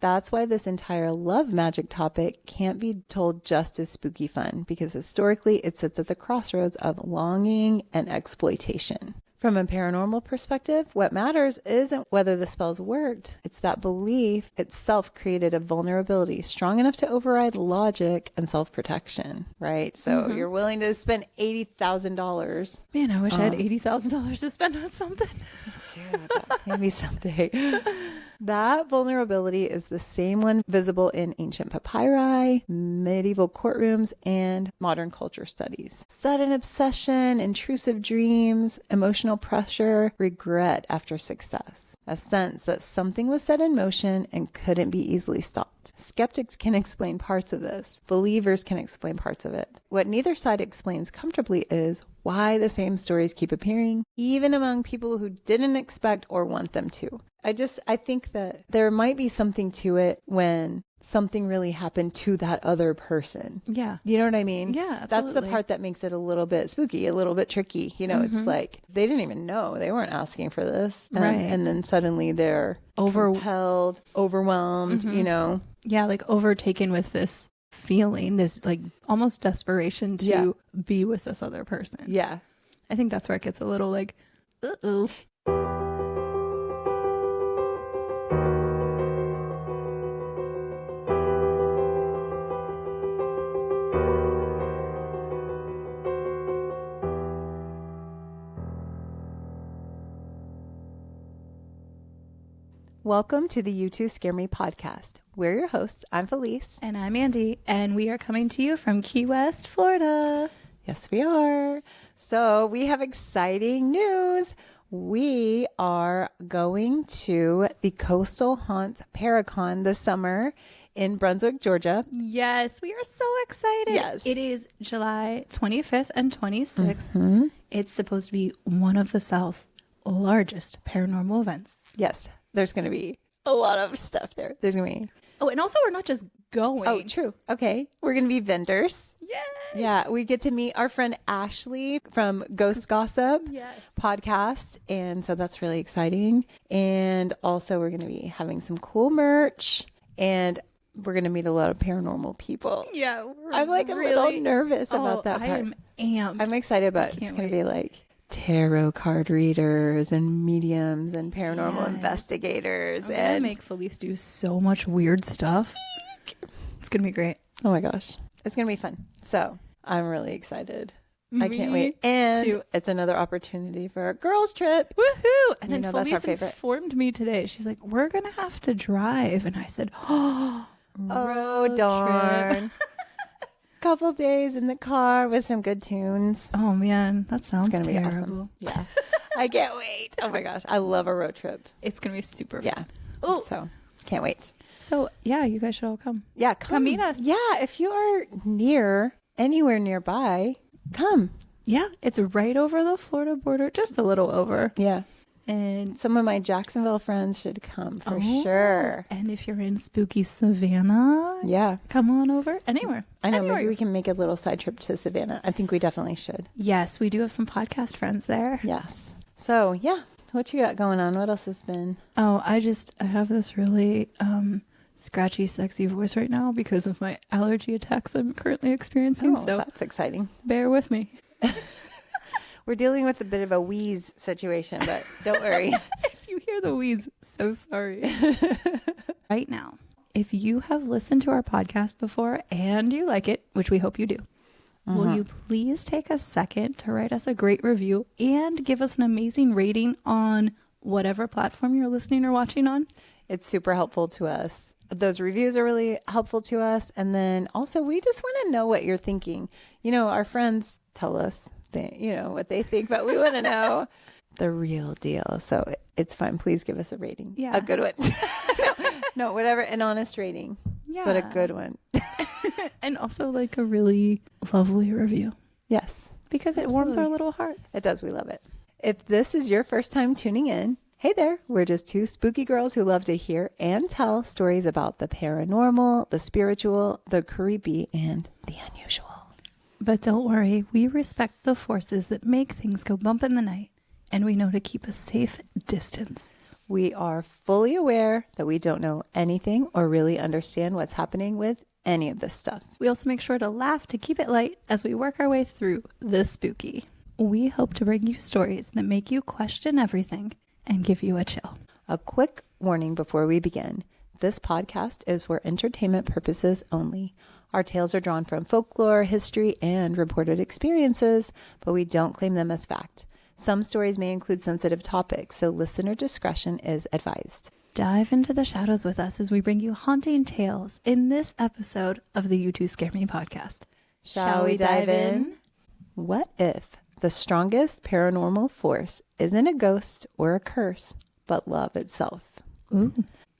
That's why this entire love magic topic can't be told just as spooky fun, because historically it sits at the crossroads of longing and exploitation. From a paranormal perspective, what matters isn't whether the spells worked. It's that belief itself created a vulnerability strong enough to override logic and self-protection, right? So you're willing to spend $80,000. Man, I wish I had $80,000 to spend on something. Maybe someday. That vulnerability is the same one visible in ancient papyri, medieval courtrooms, and modern culture studies. Sudden obsession, intrusive dreams, emotional pressure, regret after success. A sense that something was set in motion and couldn't be easily stopped. Skeptics can explain parts of this. Believers can explain parts of it. What neither side explains comfortably is why the same stories keep appearing, even among people who didn't expect or want them to. I think that there might be something to it when something really happened to that other person. Yeah. You know what I mean? Yeah, absolutely. That's the part that makes it a little bit spooky, a little bit tricky. You know, it's like they didn't even know. They weren't asking for this. Right. And then suddenly they're compelled, overwhelmed, you know. Yeah, like overtaken with this feeling, this like almost desperation to be with this other person. Yeah. I think that's where it gets a little like, uh-oh. Welcome to the You Two Scare Me podcast. We're your hosts. I'm Felice. And I'm Andi, and we are coming to you from Key West, Florida. Yes, we are. So we have exciting news. We are going to the Coastal Haunt Paracon this summer in Brunswick, Georgia. Yes, we are so excited. Yes. It is July 25th and 26th. It's supposed to be one of the South's largest paranormal events. Yes, there's going to be a lot of stuff there. There's going to be... Oh, and also we're not just going. Oh, true. Okay. We're going to be vendors. Yay! Yeah, we get to meet our friend Ashley from Ghost Gossip podcast. And so that's really exciting. And also we're going to be having some cool merch. And we're going to meet a lot of paranormal people. Yeah. I'm like a little nervous about that part. I am amped. I'm excited, but it's going to be like tarot card readers and mediums and paranormal investigators. I'm going to make Felice do so much weird stuff. It's going to be great. Oh my gosh. It's going to be fun. So I'm really excited. I can't wait. And it's another opportunity for a girls trip. Woohoo! And you then know, Felice that's our favorite. informed me today. She's like, we're going to have to drive. And I said, Oh, road darn. trip. Couple days in the car with some good tunes. Oh, man. That sounds It's going to be terrible. awesome. Yeah. I can't wait. Oh my gosh. I love a road trip. It's going to be super fun. Yeah. Oh. So can't wait. So, yeah, you guys should all come. Yeah. Come meet us. Yeah. If you are anywhere nearby, come. Yeah, it's right over the Florida border, just a little over. Yeah. And some of my Jacksonville friends should come for sure. And if you're in spooky Savannah, come on over anywhere. I know, anywhere. Maybe we can make a little side trip to Savannah. I think we definitely should. Yes, we do have some podcast friends there. Yes. So, yeah. What you got going on? What else has been? Oh, I have this really scratchy, sexy voice right now because of my allergy attacks I'm currently experiencing. Oh, so that's exciting. Bear with me. We're dealing with a bit of a wheeze situation, but don't worry. If you hear the wheeze, so sorry. Right now, if you have listened to our podcast before and you like it, which we hope you do, will you please take a second to write us a great review and give us an amazing rating on whatever platform you're listening or watching on? It's super helpful to us. Those reviews are really helpful to us. And then also, we just want to know what you're thinking. You know, our friends tell us what they think, but we want to know the real deal. So it's fine. Please give us a rating. Yeah. A good one. no, whatever. An honest rating. Yeah. But a good one. And also like a really lovely review. Yes. Because it warms our little hearts. It does. We love it. If this is your first time tuning in, hey there. We're just two spooky girls who love to hear and tell stories about the paranormal, the spiritual, the creepy, and the unusual. But don't worry, we respect the forces that make things go bump in the night, and we know to keep a safe distance. We are fully aware that we don't know anything or really understand what's happening with any of this stuff. We also make sure to laugh to keep it light as we work our way through the spooky. We hope to bring you stories that make you question everything and give you a chill. A quick warning before we begin. This podcast is for entertainment purposes only. Our tales are drawn from folklore, history, and reported experiences, but we don't claim them as fact. Some stories may include sensitive topics, so listener discretion is advised. Dive into the shadows with us as we bring you haunting tales in this episode of the You Two Scare Me podcast. Shall we dive in? What if the strongest paranormal force isn't a ghost or a curse, but love itself? Ooh.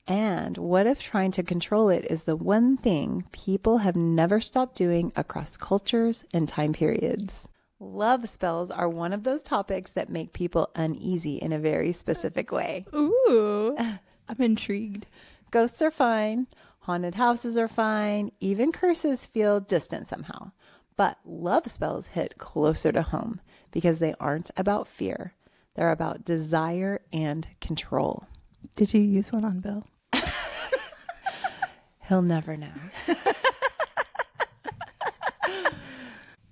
And what if trying to control it is the one thing people have never stopped doing across cultures and time periods? Love spells are one of those topics that make people uneasy in a very specific way. Ooh. I'm intrigued. Ghosts are fine. Haunted houses are fine. Even curses feel distant somehow. But love spells hit closer to home because they aren't about fear. They're about desire and control. Did you use one on Bill? He'll never know.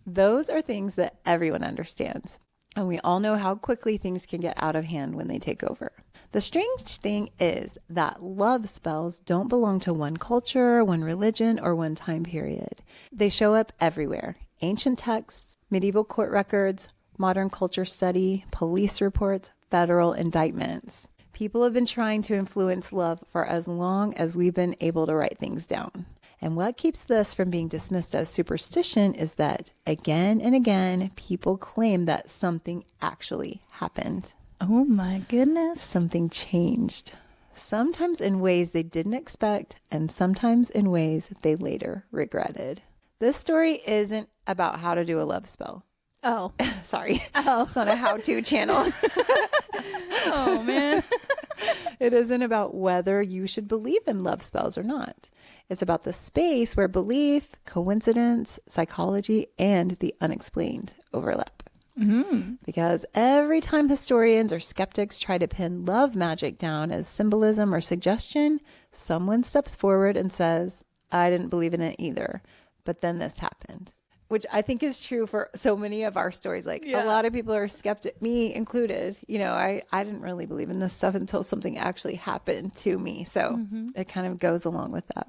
Those are things that everyone understands. And we all know how quickly things can get out of hand when they take over. The strange thing is that love spells don't belong to one culture, one religion, or one time period. They show up everywhere. Ancient texts, medieval court records, modern culture study, police reports, federal indictments. People have been trying to influence love for as long as we've been able to write things down. And what keeps this from being dismissed as superstition is that again and again, people claim that something actually happened. Oh my goodness. Something changed. Sometimes in ways they didn't expect, and sometimes in ways they later regretted. This story isn't about how to do a love spell. Oh. Sorry. Oh. It's not a how-to channel. Oh, man. It isn't about whether you should believe in love spells or not. It's about the space where belief, coincidence, psychology, and the unexplained overlap. Mm-hmm. Because every time historians or skeptics try to pin love magic down as symbolism or suggestion, someone steps forward and says, I didn't believe in it either, but then this happened. Which I think is true for so many of our stories. Like a lot of people are skeptic, me included. You know, I didn't really believe in this stuff until something actually happened to me. So it kind of goes along with that.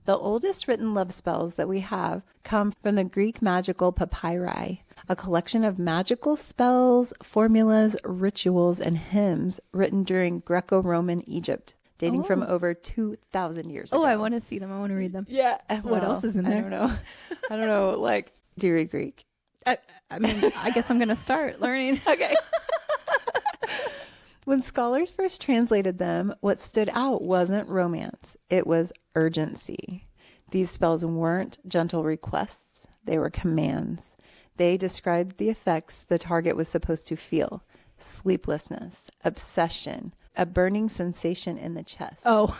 The oldest written love spells that we have come from the Greek Magical Papyri, a collection of magical spells, formulas, rituals, and hymns written during Greco-Roman Egypt, dating from over 2,000 years ago. Oh, I want to see them. I want to read them. Yeah. What else is in there? I don't know. Like, do you read Greek? I mean, I guess I'm going to start learning. Okay. When scholars first translated them, what stood out wasn't romance. It was urgency. These spells weren't gentle requests. They were commands. They described the effects the target was supposed to feel. Sleeplessness, obsession, a burning sensation in the chest. Oh.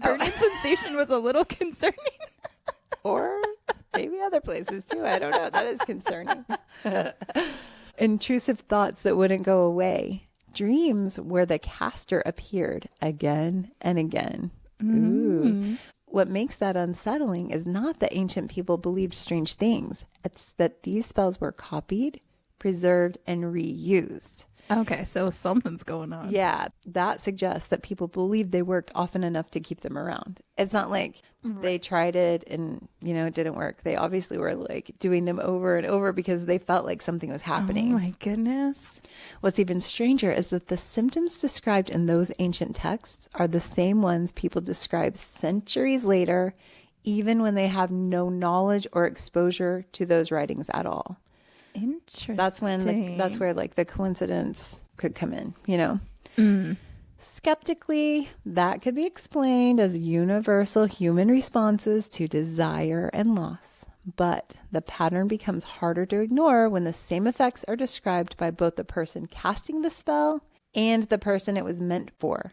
Burning sensation was a little concerning. Or maybe other places too. I don't know. That is concerning. Intrusive thoughts that wouldn't go away. Dreams where the caster appeared again and again. Ooh. What makes that unsettling is not that ancient people believed strange things. It's that these spells were copied, preserved, and reused. Okay, so something's going on. Yeah, that suggests that people believed they worked often enough to keep them around. It's not like they tried it and, you know, it didn't work. They obviously were like doing them over and over because they felt like something was happening. Oh my goodness. What's even stranger is that the symptoms described in those ancient texts are the same ones people describe centuries later, even when they have no knowledge or exposure to those writings at all. Interesting. That's where like the coincidence could come in, you know. Skeptically, that could be explained as universal human responses to desire and loss. But the pattern becomes harder to ignore when the same effects are described by both the person casting the spell and the person it was meant for,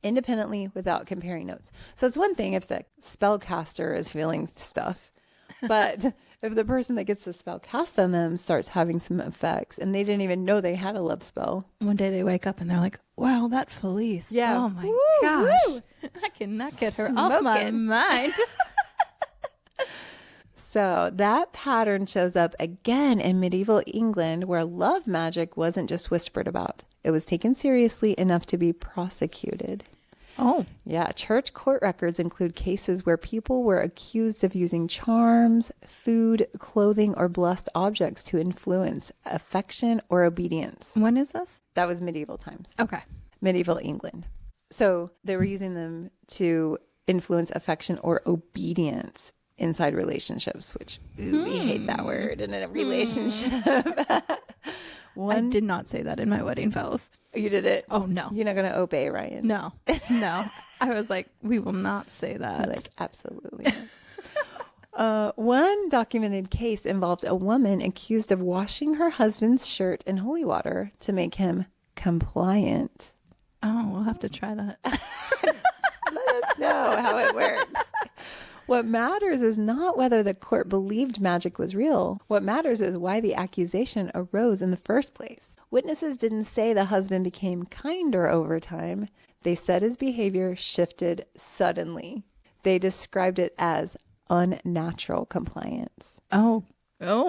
independently without comparing notes. So it's one thing if the spellcaster is feeling stuff, but if the person that gets the spell cast on them starts having some effects and they didn't even know they had a love spell. One day they wake up and they're like, wow, that Felice. Yeah. Oh my Woo, gosh. woo. I cannot get her off my Smoking. mind. So that pattern shows up again in medieval England, where love magic wasn't just whispered about. It was taken seriously enough to be prosecuted. Oh. Yeah, church court records include cases where people were accused of using charms, food, clothing, or blessed objects to influence affection or obedience. When is this? That was medieval times. Okay. Medieval England. So they were using them to influence affection or obedience inside relationships, which we hate that word in a relationship. I did not say that in my wedding vows. You did it. Oh, no. You're not going to obey, Ryan. No. I was like, we will not say that. Like, absolutely. One documented case involved a woman accused of washing her husband's shirt in holy water to make him compliant. Oh, we'll have to try that. Let us know how it works. What matters is not whether the court believed magic was real. What matters is why the accusation arose in the first place. Witnesses didn't say the husband became kinder over time. They said his behavior shifted suddenly. They described it as unnatural compliance. Oh.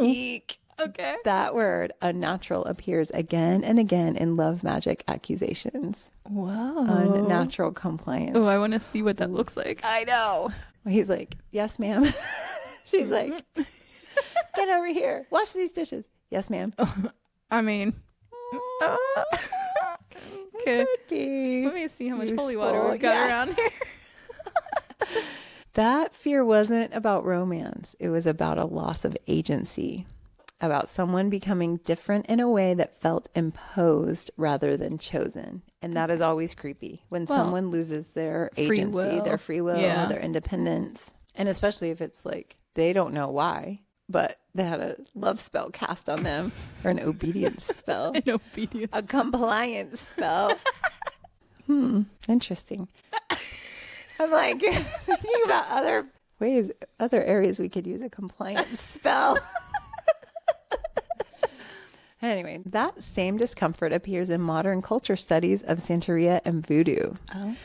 Eek. Okay. That word, unnatural, appears again and again in love magic accusations. Whoa. Unnatural compliance. Oh, I want to see what that looks like. I know. He's like, yes, ma'am. She's like, get over here. Wash these dishes. Yes, ma'am. I mean, okay. Could be. Let me see how much holy useful. water we've got Yeah. around here. That fear wasn't about romance. It was about a loss of agency, about someone becoming different in a way that felt imposed rather than chosen. And that is always creepy when someone loses their free agency, will. their free will, Yeah. their independence. And especially if it's like they don't know why, but they had a love spell cast on them or an obedience spell, In obedience. a compliance spell. Interesting. I'm like thinking about other ways, other areas we could use a compliance spell. Anyway, that same discomfort appears in modern culture studies of Santeria and Voodoo,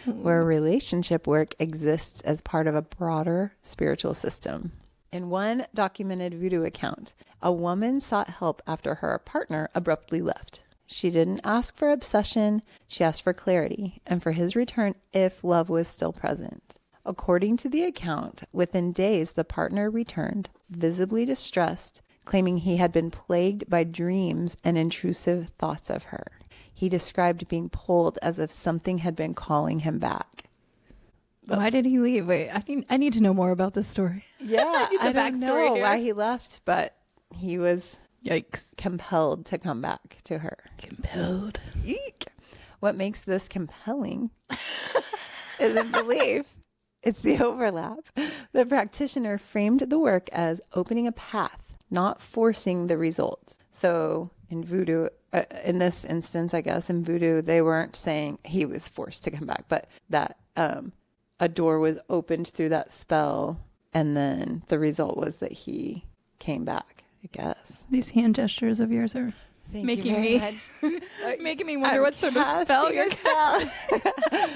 where relationship work exists as part of a broader spiritual system. In one documented Voodoo account, a woman sought help after her partner abruptly left. She didn't ask for obsession, she asked for clarity, and for his return if love was still present. According to the account, within days the partner returned, visibly distressed, claiming he had been plagued by dreams and intrusive thoughts of her. He described being pulled as if something had been calling him back. Why did he leave? Wait, I need to know more about this story. Yeah, the I don't backstory know here. why he left, but he was Yikes. compelled to come back to her. Compelled. Eek. What makes this compelling isn't belief. It's the overlap. The practitioner framed the work as opening a path, not forcing the result. So in Voodoo, in this instance, I guess, in Voodoo, they weren't saying he was forced to come back, but that a door was opened through that spell, and then the result was that he came back, I guess. These hand gestures of yours are Thank making you very much. making me wonder I'm what sort of spell casting you're a spell.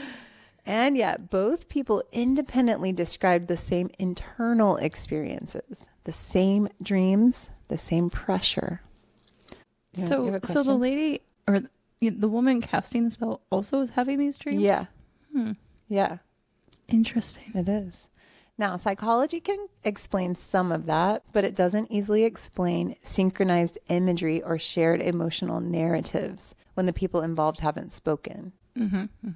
And yet, both people independently described the same internal experiences, the same dreams, the same pressure. You have So a the question? lady or the woman casting the spell also is having these dreams? Yeah. Yeah, Interesting. it is. Now, psychology can explain some of that, but it doesn't easily explain synchronized imagery or shared emotional narratives when the people involved haven't spoken.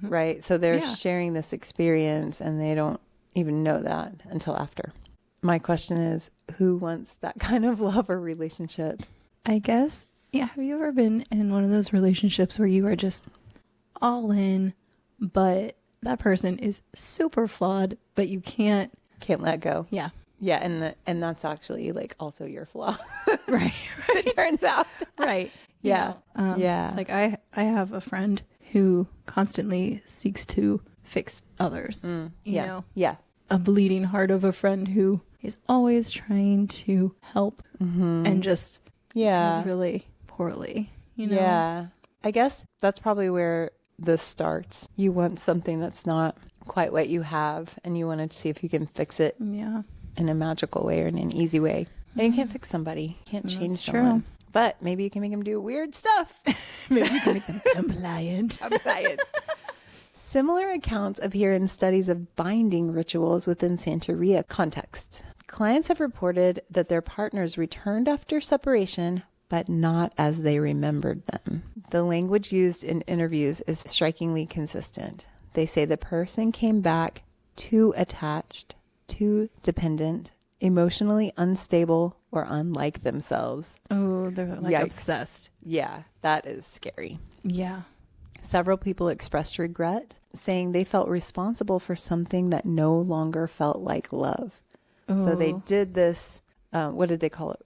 Right? So they're Yeah. sharing this experience and they don't even know that until after. My question is, who wants that kind of love or relationship? I guess, yeah. Have you ever been in one of those relationships where you are just all in, but that person is super flawed, but you can't? Can't let go. Yeah. Yeah, and that's actually like also your flaw. Right. It turns out. Right. Yeah. You know, Yeah. Like I have a friend who constantly seeks to fix others. You Yeah. know, Yeah. a bleeding heart of a friend who He's always trying to help and just does really poorly, you know? Yeah. I guess that's probably where this starts. You want something that's not quite what you have, and you want to see if you can fix it Yeah. in a magical way or in an easy way. And you can't fix somebody. You can't change someone. But maybe you can make them do weird stuff. Maybe you can make them compliant. Similar accounts appear in studies of binding rituals within Santeria contexts. Clients have reported that their partners returned after separation, but not as they remembered them. The language used in interviews is strikingly consistent. They say the person came back too attached, too dependent, emotionally unstable, or unlike themselves. Oh, they're like Yikes. obsessed. Yeah, that is scary. Yeah. Several people expressed regret, saying they felt responsible for something that no longer felt like love. Ooh. So they did this, what did they call it?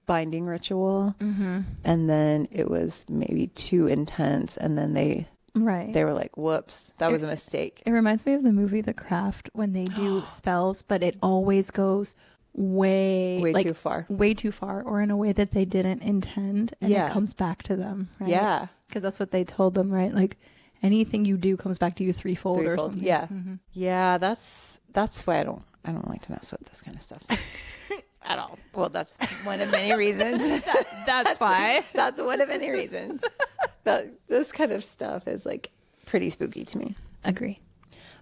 Binding ritual. Mm-hmm. And then it was maybe too intense. And then they were like, whoops, that was a mistake. It reminds me of the movie The Craft when they do spells, but it always goes way too far. Way too far, or in a way that they didn't intend. And it comes back to them, right? Yeah. Because that's what they told them, right? Like anything you do comes back to you threefold or something. Yeah. Mm-hmm. Yeah, that's why I don't like to mess with this kind of stuff. At all. Well, that's one of many reasons. That's why. That's one of many reasons. This kind of stuff is like pretty spooky to me. Agree.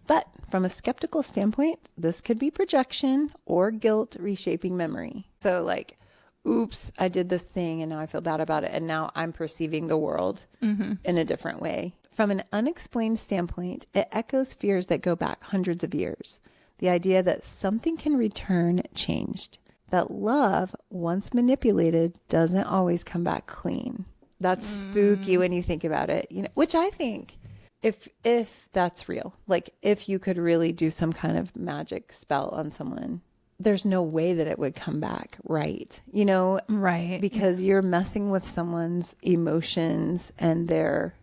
But from a skeptical standpoint, this could be projection or guilt reshaping memory. So like, oops, I did this thing and now I feel bad about it. And now I'm perceiving the world in a different way. From an unexplained standpoint, it echoes fears that go back hundreds of years. The idea that something can return changed. That love, once manipulated, doesn't always come back clean. That's spooky when you think about it, you know, which I think if that's real, like if you could really do some kind of magic spell on someone, there's no way that it would come back right, you know? Right. Because you're messing with someone's emotions and their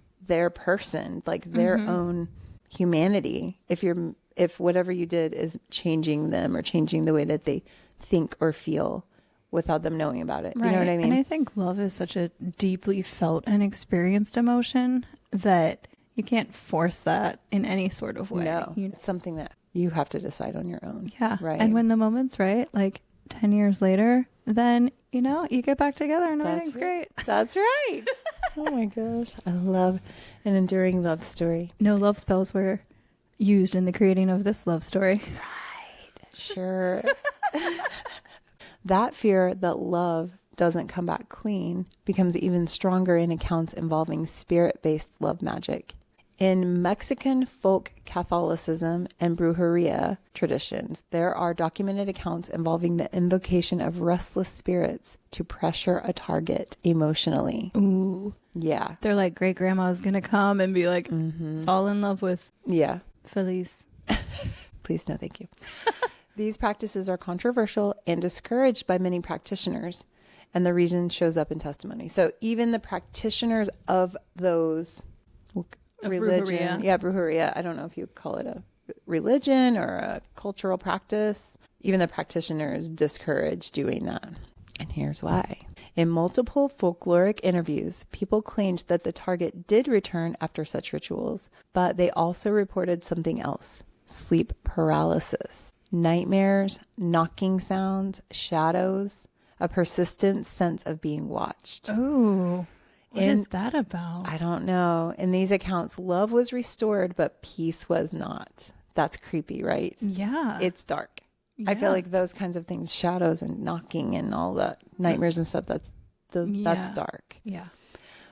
person, like their own humanity. If whatever you did is changing them or changing the way that they think or feel without them knowing about it. Right. You know what I mean? And I think love is such a deeply felt and experienced emotion that you can't force that in any sort of way. No, it's something that you have to decide on your own. Yeah. Right. And when the moment's right, like 10 years later, then, you know, you get back together and everything's great. That's right. Oh my gosh. I love an enduring love story. No love spells were used in the creating of this love story. Right. Sure. That fear that love doesn't come back clean becomes even stronger in accounts involving spirit-based love magic. In Mexican folk Catholicism and brujeria traditions, there are documented accounts involving the invocation of restless spirits to pressure a target emotionally. Ooh. Yeah. They're like, great grandma's going to come and be like, fall in love with Feliz. Please, no, thank you. These practices are controversial and discouraged by many practitioners, and the reason shows up in testimony. So even the practitioners of those religion, brujeria. I don't know if you call it a religion or a cultural practice. Even the practitioners discourage doing that. And here's why. In multiple folkloric interviews, people claimed that the target did return after such rituals, but they also reported something else: sleep paralysis, nightmares, knocking sounds, shadows, a persistent sense of being watched. Oh, what is that about? I don't know. In these accounts, love was restored, but peace was not. That's creepy, right? Yeah. It's dark. Yeah. I feel like those kinds of things, shadows and knocking and all that, nightmares and stuff, that's dark. Yeah.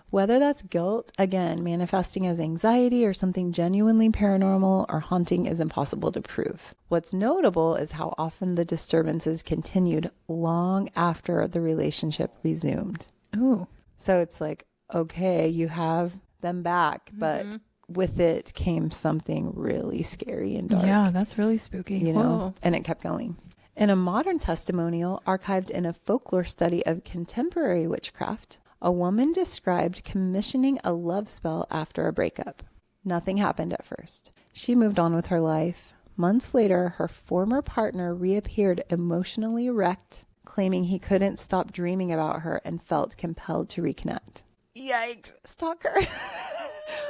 Whether that's guilt, again, manifesting as anxiety or something genuinely paranormal or haunting is impossible to prove. What's notable is how often the disturbances continued long after the relationship resumed. Oh. So it's like, okay, you have them back, but with it came something really scary and dark. Yeah, that's really spooky. You know, and it kept going. In a modern testimonial archived in a folklore study of contemporary witchcraft, a woman described commissioning a love spell after a breakup. Nothing happened at first. She moved on with her life, Months later, her former partner reappeared emotionally wrecked, claiming he couldn't stop dreaming about her and felt compelled to reconnect. Yikes. Stalker.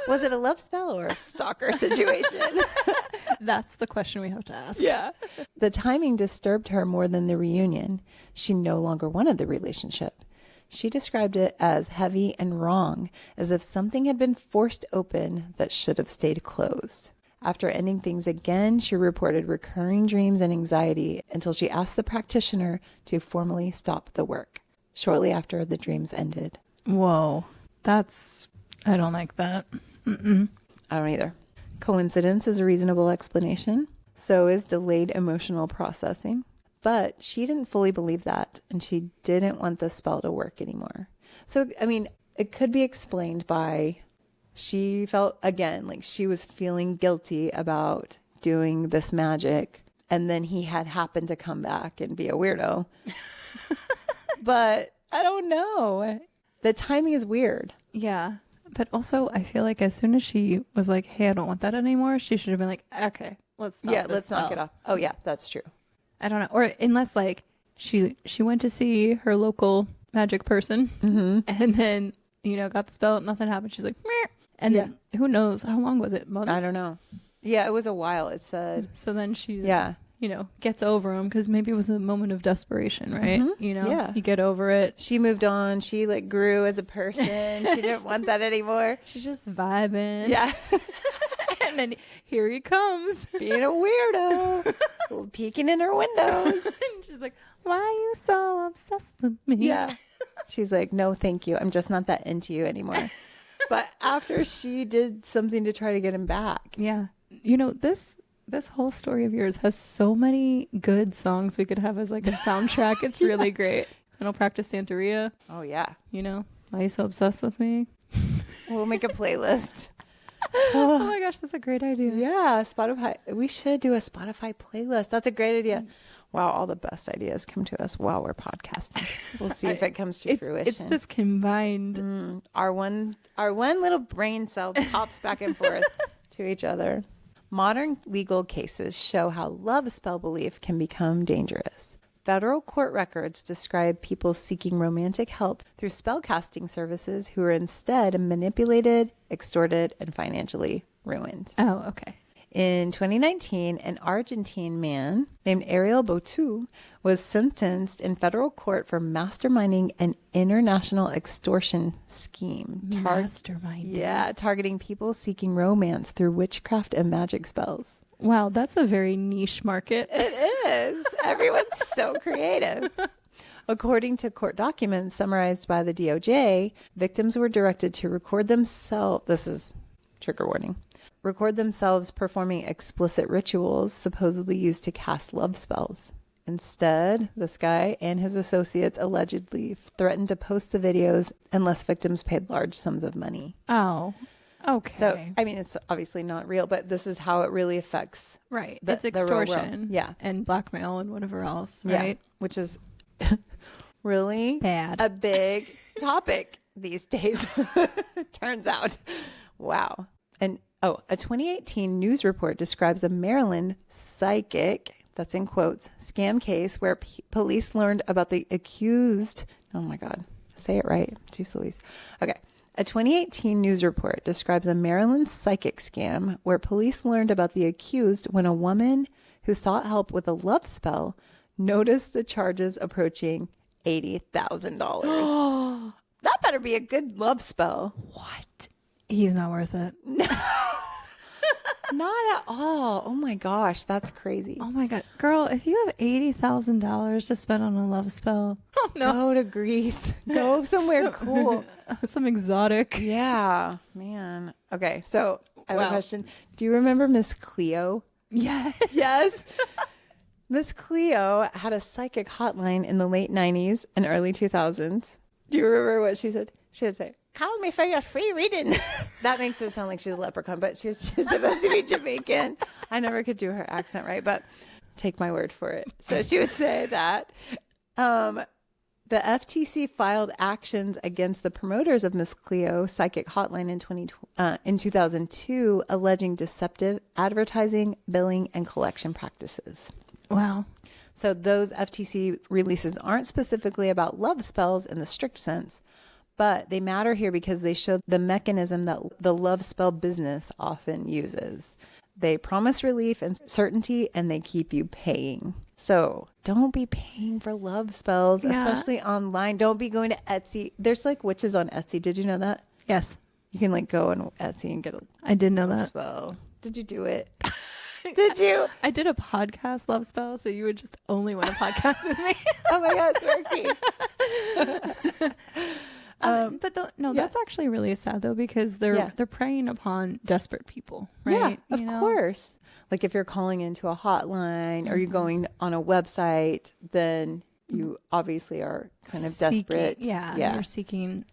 Was it a love spell or a stalker situation? That's the question we have to ask. Yeah. The timing disturbed her more than the reunion. She no longer wanted the relationship. She described it as heavy and wrong, as if something had been forced open that should have stayed closed. After ending things again, she reported recurring dreams and anxiety until she asked the practitioner to formally stop the work. Shortly after, the dreams ended. Whoa. I don't like that. I don't either. Coincidence is a reasonable explanation. So is delayed emotional processing. But she didn't fully believe that, and she didn't want the spell to work anymore. So, I mean, it could be explained by she felt, again, like she was feeling guilty about doing this magic, and then he had happened to come back and be a weirdo. But I don't know. The timing is weird. Yeah. But also, I feel like as soon as she was like, hey, I don't want that anymore, she should have been like, okay, let's stop this let's knock it off. Oh, yeah, that's true. I don't know. Or unless like she went to see her local magic person and then, got the spell, nothing happened. She's like, meh. And then who knows? How long was it? Months? I don't know. Yeah, it was a while, it said. So then she, gets over him because maybe it was a moment of desperation, right? You get over it. She moved on. She grew as a person. She didn't want that anymore. She's just vibing. Yeah. And then here he comes. Being a weirdo. Peeking in her windows. And she's like, why are you so obsessed with me? Yeah. She's like, no, thank you. I'm just not that into you anymore. But after she did something to try to get him back. Yeah. This whole story of yours has so many good songs we could have as like a soundtrack. It's really great. I don't practice Santeria. Oh, yeah. Why are you so obsessed with me? We'll make a playlist. Oh my gosh, that's a great idea. Yeah, Spotify. We should do a Spotify playlist. That's a great idea. Wow, all the best ideas come to us while we're podcasting. We'll see if it comes to fruition. It's this combined. Our one little brain cell pops back and forth to each other. Modern legal cases show how love spell belief can become dangerous. Federal court records describe people seeking romantic help through spellcasting services who are instead manipulated, extorted, and financially ruined. Oh, okay. In 2019, an Argentine man named Ariel Botu was sentenced in federal court for masterminding an international extortion scheme. Masterminding? Yeah, targeting people seeking romance through witchcraft and magic spells. Wow, that's a very niche market. It is. Everyone's so creative. According to court documents summarized by the DOJ, victims were directed to record themselves. This is trigger warning. Record themselves performing explicit rituals supposedly used to cast love spells. Instead, this guy and his associates allegedly threatened to post the videos unless victims paid large sums of money. Oh, okay. So, I mean, it's obviously not real, but this is how it really affects. Right. It's extortion. Yeah. And blackmail and whatever else, right? Yeah, which is really bad. A big topic these days, turns out. Wow. And a 2018 news report describes a Maryland psychic, that's in quotes, scam case where police learned about the accused. Oh my God. Say it right. Jeez Louise. Okay. A 2018 news report describes a Maryland psychic scam where police learned about the accused when a woman who sought help with a love spell noticed the charges approaching $80,000. That better be a good love spell. What? He's not worth it. Not at all. Oh my gosh, that's crazy. Oh my God. Girl, if you have $80,000 to spend on a love spell, go to Greece. Go somewhere cool. Some exotic. Yeah, man. Okay, so I have a question. Do you remember Miss Cleo? Yes. Yes. Miss Cleo had a psychic hotline in the late 90s and early 2000s. Do you remember what she said? She would say, call me for your free reading. That makes it sound like she's a leprechaun, but she's supposed to be Jamaican. I never could do her accent right, but take my word for it. So she would say that the The FTC filed actions against the promoters of Miss Cleo Psychic Hotline in 2002, alleging deceptive advertising, billing, and collection practices. Wow. So those FTC releases aren't specifically about love spells in the strict sense, but they matter here because they show the mechanism that the love spell business often uses. They promise relief and certainty, and they keep you paying. So don't be paying for love spells, especially online. Don't be going to Etsy. There's like witches on Etsy. Did you know that? Yes. You can like go on Etsy and get a I did know love that. spell. Did you do it? Did you? I did a podcast love spell, so you would just only want to podcast with me. Oh my God, it's working. That's actually really sad though, because they're preying upon desperate people, right? Yeah, of course. Like if you're calling into a hotline or you're going on a website, then you obviously are kind of desperate. You're seeking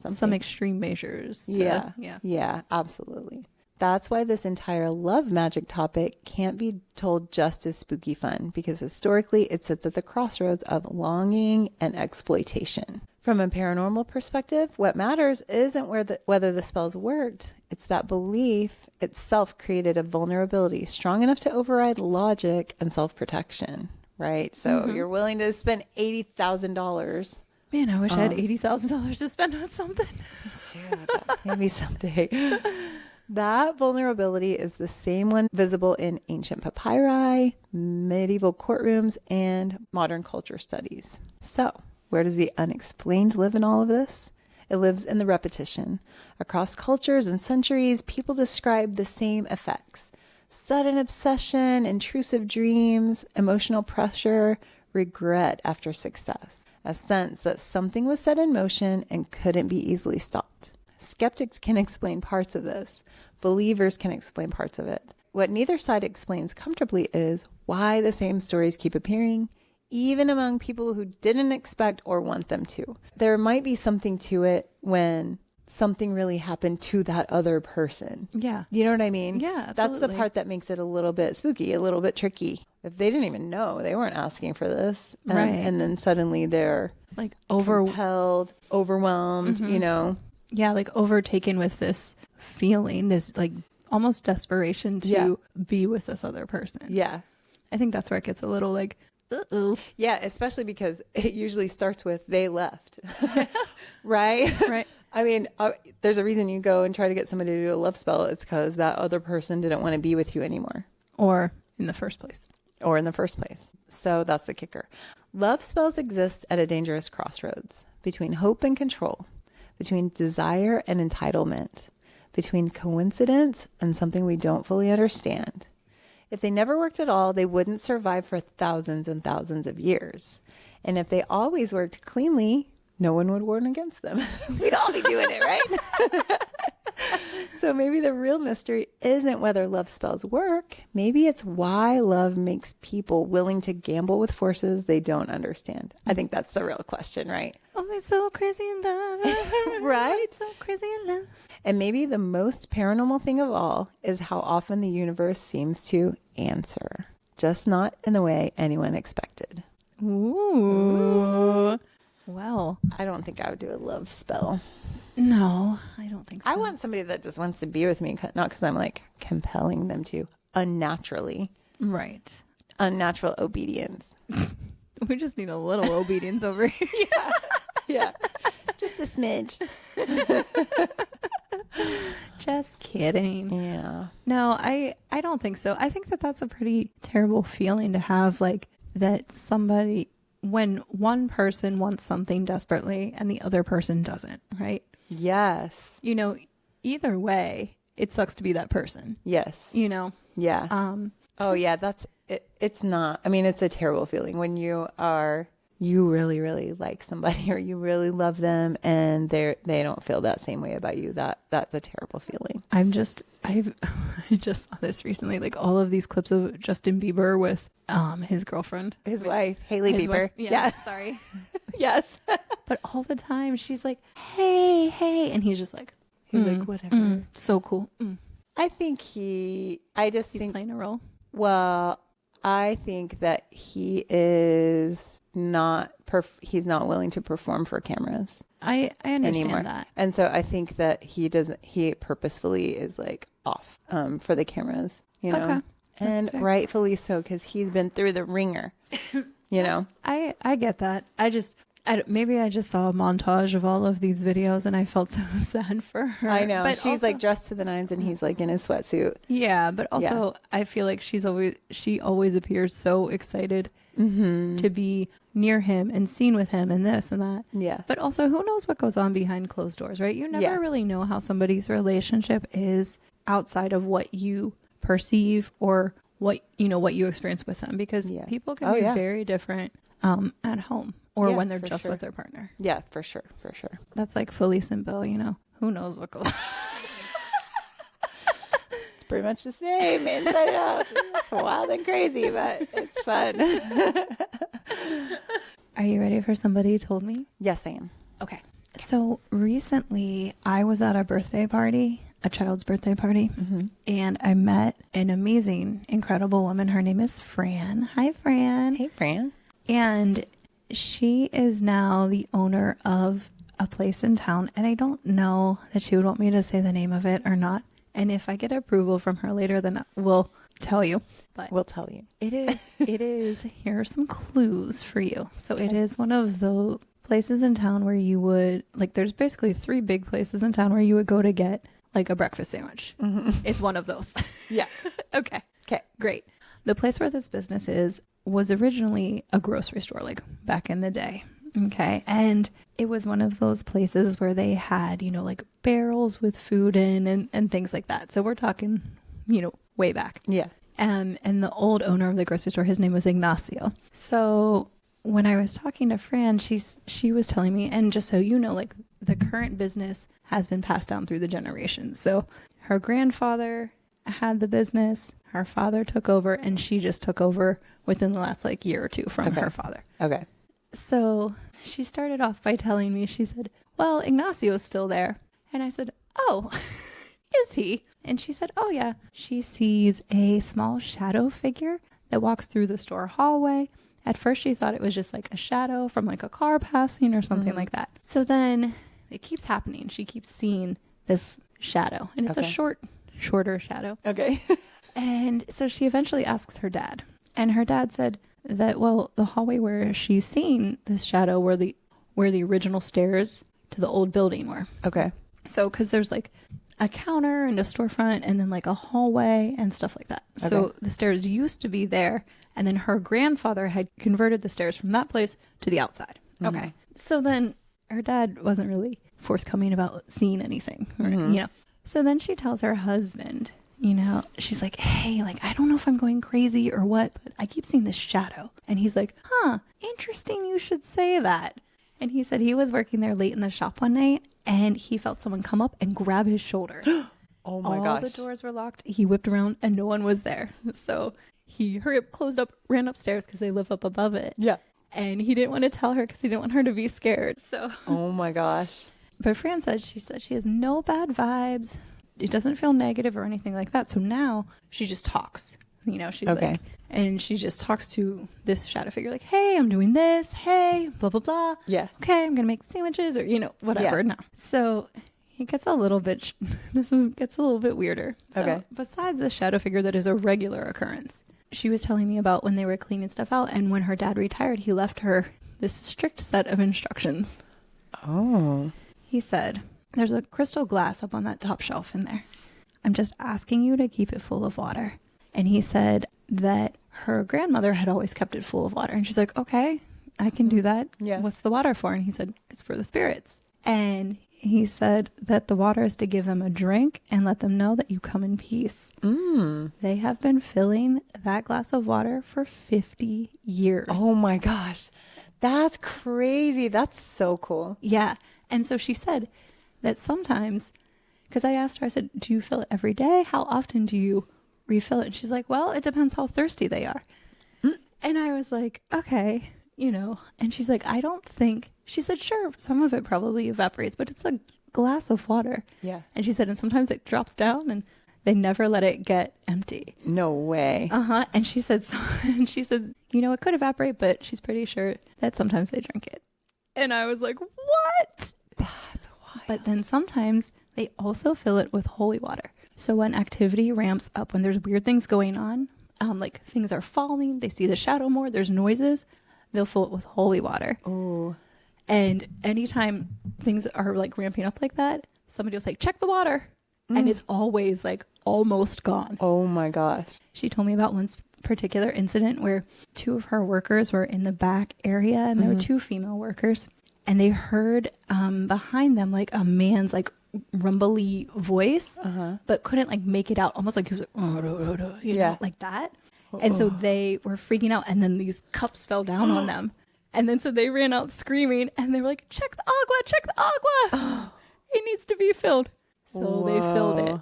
some extreme measures. Yeah, absolutely. That's why this entire love magic topic can't be told just as spooky fun, because historically it sits at the crossroads of longing and exploitation. From a paranormal perspective, what matters isn't whether the spells worked. It's that belief itself created a vulnerability strong enough to override logic and self-protection, right? So you're willing to spend $80,000. Man, I wish I had $80,000 to spend on something. Dude, maybe someday. That vulnerability is the same one visible in ancient papyri, medieval courtrooms, and modern culture studies. So, where does the unexplained live in all of this? It lives in the repetition. Across cultures and centuries, people describe the same effects: sudden obsession, intrusive dreams, emotional pressure, regret after success, a sense that something was set in motion and couldn't be easily stopped. Skeptics can explain parts of this. Believers can explain parts of it. What neither side explains comfortably is why the same stories keep appearing, even among people who didn't expect or want them to. There might be something to it when something really happened to that other person. Yeah. You know what I mean? Yeah, absolutely. That's the part that makes it a little bit spooky, a little bit tricky. If they didn't even know, they weren't asking for this. Right. And then suddenly they're like compelled, overwhelmed, you know? Yeah, like overtaken with this feeling, this like almost desperation to be with this other person. Yeah. I think that's where it gets a little like, uh-oh. Yeah, especially because it usually starts with they left. Right? Right. I mean, there's a reason you go and try to get somebody to do a love spell. It's because that other person didn't want to be with you anymore. Or in the first place. So that's the kicker. Love spells exist at a dangerous crossroads between hope and control, between desire and entitlement, between coincidence and something we don't fully understand. If they never worked at all, they wouldn't survive for thousands and thousands of years. And if they always worked cleanly, no one would warn against them. We'd all be doing it, right? So maybe the real mystery isn't whether love spells work. Maybe it's why love makes people willing to gamble with forces they don't understand. I think that's the real question, right? Oh, I'm so crazy in love. Right? So crazy in love. And maybe the most paranormal thing of all is how often the universe seems to answer, just not in the way anyone expected. Ooh. Well, I don't think I would do a love spell. No, I don't think so. I want somebody that just wants to be with me, not because I'm like compelling them to unnaturally. Right. Unnatural obedience. We just need a little obedience over here. Yeah. Just a smidge. Just kidding. Yeah. No, I don't think so. I think that that's a pretty terrible feeling to have, like that somebody, when one person wants something desperately and the other person doesn't, right? Yes. You know, either way, it sucks to be that person. Yes. You know? Yeah. Oh yeah, that's it. It's not, I mean, it's a terrible feeling when you really, really like somebody or you really love them and they don't feel that same way about you. That's a terrible feeling. I just saw this recently, like all of these clips of Justin Bieber with his girlfriend, his wife, Hailey his Bieber. Wife, yeah. Sorry. Yes. But all the time she's like, hey, and he's just like, like, whatever. So cool. I think he's playing a role. Well, I think that he is he's not willing to perform for cameras I understand anymore. that. And so I think that he purposefully is like off for the cameras, you know. Okay. And rightfully so, because he's been through the ringer, you know. I get that. Maybe I just saw a montage of all of these videos and I felt so sad for her. I know. But She's also, like dressed to the nines and he's like in his sweatsuit. yeah, but also I feel like she always appears so excited to be near him and seen with him and this and that. Yeah. But also, who knows what goes on behind closed doors, right? You never really know how somebody's relationship is outside of what you perceive or what you experience with them, because people can be very different at home or when they're just with their partner. Yeah, for sure. That's like Felice and Bill, who knows what goes on. It's pretty much the same inside out. It's wild and crazy, but it's fun. Are you ready for Somebody Told Me? Yes, I am. Okay. So recently I was at a birthday party, a child's birthday party, and I met an amazing, incredible woman. Her name is Fran. Hi, Fran. Hey, Fran. And she is now the owner of a place in town, and I don't know that she would want me to say the name of it or not. And if I get approval from her later, then we'll tell you. But we'll tell you. It is, here are some clues for you. So it is one of the places in town where you would, like, there's basically 3 big places in town where you would go to get like a breakfast sandwich. It's one of those. Yeah. Okay, great. The place where this business was originally a grocery store, like back in the day. Okay. And it was one of those places where they had, like barrels with food in and things like that. So we're talking, way back. Yeah. And the old owner of the grocery store, his name was Ignacio. So when I was talking to Fran, she was telling me, and just so you know, like the current business has been passed down through the generations. So her grandfather had the business, her father took over, and she just took over within the last like year or two from her father. Okay. So she started off by telling me, she said, well, Ignacio's still there. And I said, oh, is he? And she said, oh yeah. She sees a small shadow figure that walks through the store hallway. At first she thought it was just like a shadow from like a car passing or something like that. So then it keeps happening. She keeps seeing this shadow, and it's a shorter shadow. Okay. And so she eventually asks her dad, and her dad said that, well, the hallway where she's seeing this shadow where the original stairs to the old building were. Okay. So, because there's like a counter and a storefront and then like a hallway and stuff like that. Okay. So the stairs used to be there, and then her grandfather had converted the stairs from that place to the outside. Okay. So then her dad wasn't really forthcoming about seeing anything, or, So then she tells her husband, she's like, hey, like, I don't know if I'm going crazy or what, but I keep seeing this shadow. And he's like, interesting, you should say that. And he said he was working there late in the shop one night, and he felt someone come up and grab his shoulder. Oh my gosh. All the doors were locked. He whipped around and no one was there. So he hurried up, closed up, ran upstairs because they live up above it. Yeah. And he didn't want to tell her because he didn't want her to be scared. So. Oh my gosh. But Fran said she has no bad vibes. It doesn't feel negative or anything like that. So now she just talks. She's like, and she just talks to this shadow figure like, hey, I'm doing this. Hey, blah, blah, blah. Yeah. Okay, I'm going to make sandwiches or, whatever. Yeah. No. So it gets a little bit, gets a little bit weirder. So besides the shadow figure that is a regular occurrence, she was telling me about when they were cleaning stuff out, and when her dad retired, he left her this strict set of instructions. Oh. He said, there's a crystal glass up on that top shelf in there. I'm just asking you to keep it full of water. And he said that her grandmother had always kept it full of water. And she's like, okay, I can do that. Yeah. What's the water for? And he said, it's for the spirits. And he said that the water is to give them a drink and let them know that you come in peace. They have been filling that glass of water for 50 years. Oh my gosh. That's crazy. That's so cool. Yeah. And so she said that sometimes, because I asked her, I said, do you fill it every day? How often do you refill it? And she's like, well, it depends how thirsty they are. And I was like, okay, and she's like, I don't think, she said, sure, some of it probably evaporates, but it's a glass of water. Yeah. And she said, and sometimes it drops down and They never let it get empty. No way. And she said, it could evaporate, but she's pretty sure that sometimes they drink it. And I was like, what? That's wild. But then sometimes they also fill it with holy water. So when activity ramps up, when there's weird things going on, like things are falling, they see the shadow more, there's noises, they'll fill it with holy water. Oh. And anytime things are like ramping up like that, somebody will say, check the water. And it's always like almost gone. Oh my gosh. She told me about one particular incident where 2 of her workers were in the back area, and there were 2 female workers, and they heard behind them like a man's like rumbly voice, but couldn't like make it out, almost like he was like, you know, like that. And so they were freaking out, and then these cups fell down on them. And then so they ran out screaming, and they were like, check the agua. It needs to be filled. So they filled it.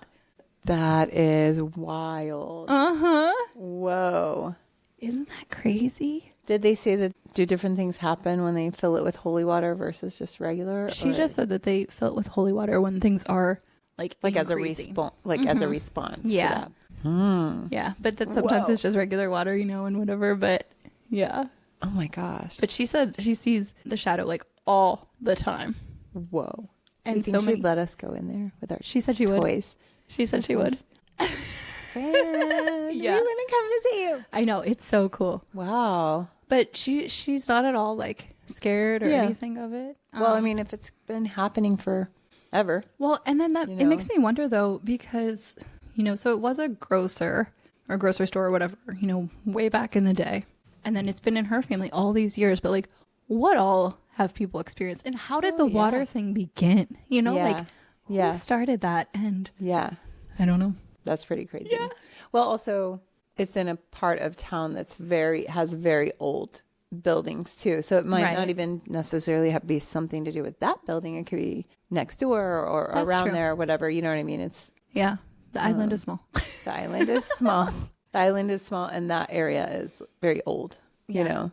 That is wild. Whoa. Isn't that crazy? Did they say that do different things happen when they fill it with holy water versus just regular? She just said that they fill it with holy water when things are like as a increasing. as a response to that. Yeah, but that sometimes it's just regular water, and whatever, but yeah. Oh my gosh. But she said she sees the shadow like all the time. Whoa. And so she'd let us go in there with our She said she toys. would. She said she would. Friend, we want to come visit you. I know, it's so cool. Wow. But she's not at all like scared or anything of it. Well, I mean, if it's been happening forever. Well, and then that it makes me wonder though, because so it was a grocer or grocery store or whatever, way back in the day. And then it's been in her family all these years, but like what all have people experienced, and how did the water thing begin? Who started that? And I don't know. That's pretty crazy. Yeah. Well, also it's in a part of town that's has very old buildings too. So it might not even necessarily have to be something to do with that building. It could be next door or that's around true. there or whatever. You know what I mean? The island is small. The island is small. The island is small, and that area is very old. Yeah.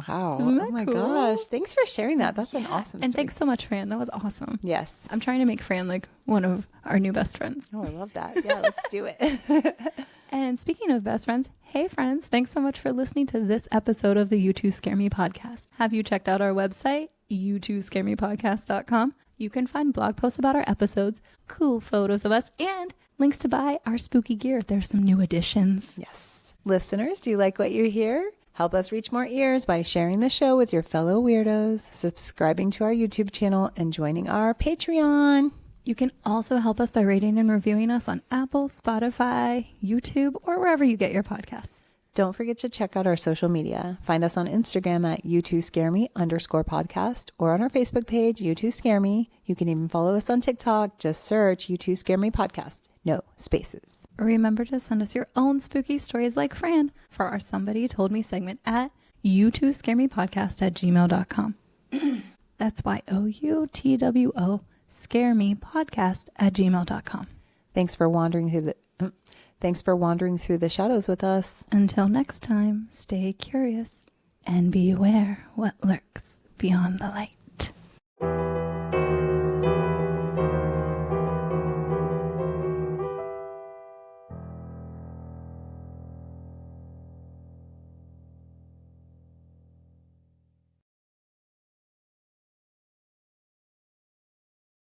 Wow. Isn't that oh my cool? gosh. Thanks for sharing that. That's an awesome story. And thanks so much, Fran. That was awesome. Yes. I'm trying to make Fran like one of our new best friends. Oh, I love that. Yeah, let's do it. And speaking of best friends, hey friends, thanks so much for listening to this episode of the You Two Scare Me podcast. Have you checked out our website, you2scaremepodcast.com? You can find blog posts about our episodes, cool photos of us, and links to buy our spooky gear. There's some new additions. Yes. Listeners, do you like what you hear? Help us reach more ears by sharing the show with your fellow weirdos, subscribing to our YouTube channel, and joining our Patreon. You can also help us by rating and reviewing us on Apple, Spotify, YouTube, or wherever you get your podcasts. Don't forget to check out our social media. Find us on Instagram at you2scareme_podcast or on our Facebook page, You2Scare You can even follow us on TikTok. Just search You2Scare podcast. No spaces. Remember to send us your own spooky stories like Fran for our Somebody Told Me segment at you2scaremepodcast@gmail.com. That's YOUTWO scaremepodcast@gmail.com. Thanks for wandering through the shadows with us. Until next time, stay curious and beware what lurks beyond the light.